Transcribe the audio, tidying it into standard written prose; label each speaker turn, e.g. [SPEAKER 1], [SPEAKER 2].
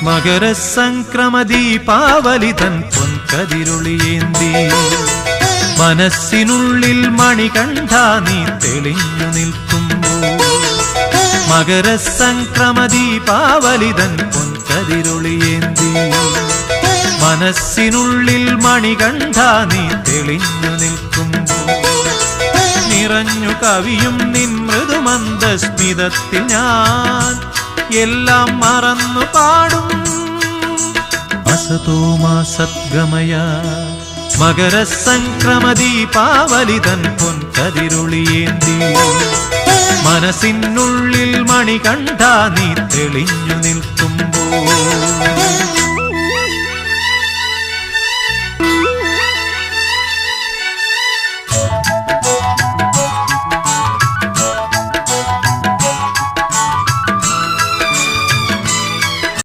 [SPEAKER 1] മകരസംക്രമദീപാവലിതൻ പൊൻകതിരൊളിയേന്തി മനസ്സിനുള്ളിൽ മണികണ്ഠ നീ തെളിഞ്ഞു നിൽക്കുമ്പോൾ മകരസംക്രമദീപാവലിതൻ പൊൻകതിരൊളിയേന്തി മനസ്സിനുള്ളിൽ മണികണ്ഠ നീ തെളിഞ്ഞു നിൽക്കുമ്പോൾ നിറഞ്ഞു കവിയും നിൻ മൃദുമന്ദസ്മിതത്തിൽ ഞാൻ എല്ലാം മറന്നു പാടും അസതോ മാ സദ്ഗമയ മകരസംക്രമദീപാവലിതൻ പൊൻകതിരൊളിയേന്തി മനസ്സിനുള്ളിൽ മണികണ്ഠ നീ തെളിഞ്ഞു നിൽക്കുമ്പോൾ